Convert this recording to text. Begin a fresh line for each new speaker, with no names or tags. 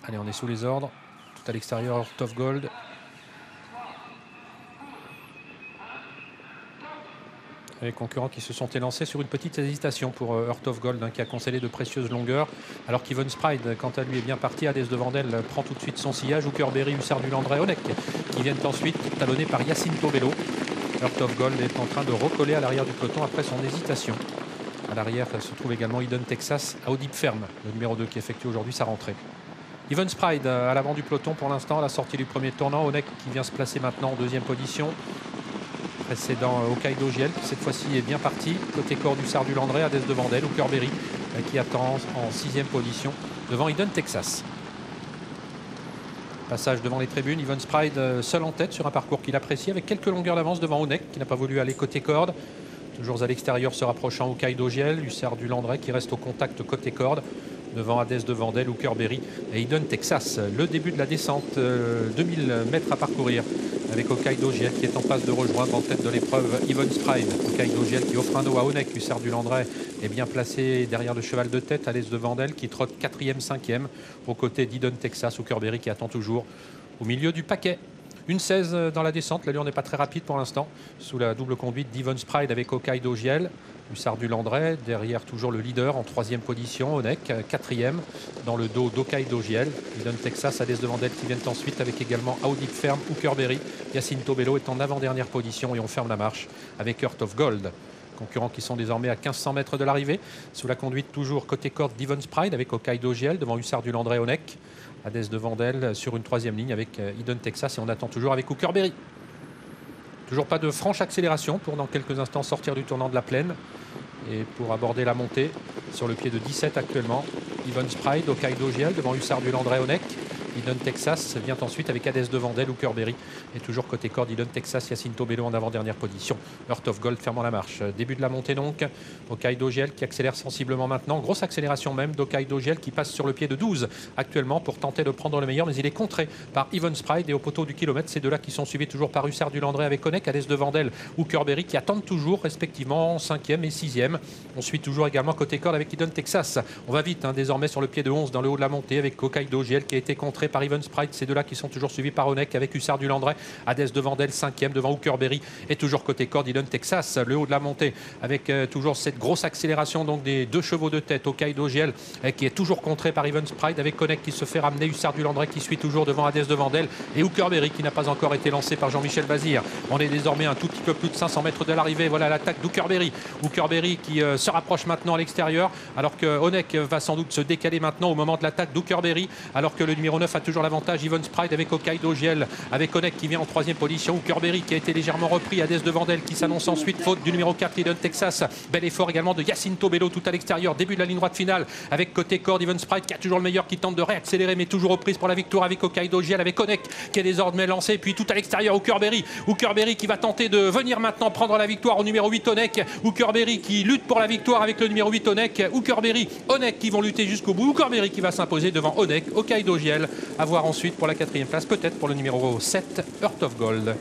Allez, on est sous les ordres. Tout à l'extérieur, Heart of Gold. Les concurrents qui se sont élancés sur une petite hésitation pour Heart of Gold, qui a concédé de précieuses longueurs. Alors qu'Evans Pride, quant à lui, est bien parti. Hades de Vandel prend tout de suite son sillage. Hookerberry, Hussard du Landré, Onek, qui viennent ensuite talonnés par Jacinto Bello. Heart of Gold est en train de recoller à l'arrière du peloton après son hésitation. À l'arrière se trouve également Eden Texas à Audip Ferme, le numéro 2 qui effectue aujourd'hui sa rentrée. Evans Pride à l'avant du peloton pour l'instant, à la sortie du premier tournant. Onek qui vient se placer maintenant en deuxième position. Précédent Hokkaido GL qui cette fois-ci est bien parti. Côté corps du Sard du Landré, Hades de Vandel, Hookerberry qui attend en sixième position devant Eden Texas. Passage devant les tribunes, Evans Pride seul en tête sur un parcours qu'il apprécie avec quelques longueurs d'avance devant Onek qui n'a pas voulu aller côté corde. Toujours à l'extérieur se rapprochant Hokkaido GL, Hussard du Landré qui reste au contact côté corde devant Hades de Vandel, Hookerberry et Eden Texas. Le début de la descente, 2000 mètres à parcourir avec Hokkaido GL qui est en passe de rejoindre en tête de l'épreuve Evans Pride. Hokkaido GL qui offre un dos à Onek, Hussard du Landré est bien placé derrière le cheval de tête, Hades de Vandel qui trotte 4e, 5e aux côtés d'Eden Texas, Hookerberry qui attend toujours au milieu du paquet. Une 16 dans la descente, l'allure n'est pas très rapide pour l'instant, sous la double conduite d'Evans Pride avec Hokkaido GL. Hussard du Landré, derrière toujours le leader en 3e position, Onek, 4e dans le dos d'Hokkaido GL. Eden Texas, Hades de Vandel qui viennent ensuite avec également Audip Ferme, Hookerberry. Jacinto Bello est en avant-dernière position et on ferme la marche avec Heart of Gold. Concurrents qui sont désormais à 1500 mètres de l'arrivée, sous la conduite toujours côté corde d'Evans Pride avec Hokkaido GL devant Hussard du Landré, Onek. Hades de Vandel sur une 3e ligne avec Eden Texas et on attend toujours avec Hookerberry. Toujours pas de franche accélération pour dans quelques instants sortir du tournant de la plaine et pour aborder la montée sur le pied de 17 actuellement. Evans Pride, Hokkaido GL devant Hussard du Landré, Onek. Eden Texas vient ensuite avec Hades de Vandel, Hookerberry et toujours côté corde Eden Texas, Jacinto Bello en avant-dernière position. Heart of Gold fermant la marche. Début de la montée donc. Hokkaido GL qui accélère sensiblement maintenant. Grosse accélération même d'Hokkaido GL qui passe sur le pied de 12 actuellement pour tenter de prendre le meilleur, mais il est contré par Evans Pride et au poteau du kilomètre. Ces deux-là qui sont suivis toujours par Hussard du Landré avec Onek, Hades de Vandel, Hookerberry qui attendent toujours respectivement 5e et 6e. On suit toujours également côté corde avec Eden Texas. On va vite désormais sur le pied de 11 dans le haut de la montée avec Hokkaido GL qui a été contré par Evans Pride. Ces deux-là qui sont toujours suivis par Onek avec Hussard du Landré, Hades de Vandel 5e devant Hookerberry et toujours côté corde Eden Texas. Le haut de la montée avec toujours cette grosse accélération donc des deux chevaux de tête. Hokkaido GL qui est toujours contré par Evans Pride avec Onek qui se fait ramener, Hussard du Landré qui suit toujours devant Hades de Vandel et Hookerberry qui n'a pas encore été lancé par Jean-Michel Bazir. On est désormais un tout petit peu plus de 500 mètres de l'arrivée. Voilà l'attaque d'Hookerberry. Hookerberry qui se rapproche maintenant à l'extérieur alors que Onek va sans doute se décaler maintenant au moment de l'attaque d'Hookerberry alors que le numéro 9 a toujours l'avantage. Evans Pride avec Hokkaido GL avec Onek qui vient en 3e position. Hookerberry qui a été légèrement repris. Hades de Vandel qui s'annonce ensuite faute du numéro 4 Eden Texas. Bel effort également de Jacinto Bello tout à l'extérieur. Début de la ligne droite finale avec côté corde Evans Pride qui a toujours le meilleur qui tente de réaccélérer mais toujours aux prises pour la victoire avec Hokkaido GL avec Onek qui est désormais lancé. Puis tout à l'extérieur Hookerberry. Hookerberry qui va tenter de venir maintenant prendre la victoire au numéro 8 Onek. Hookerberry qui lutte pour la victoire avec le numéro 8 Onek. Hookerberry, Onek qui vont lutter jusqu'au bout. Hookerberry qui va s'imposer devant Onek, Hokkaido GL. À voir ensuite pour la 4e place, peut-être pour le numéro 7 Heart of Gold.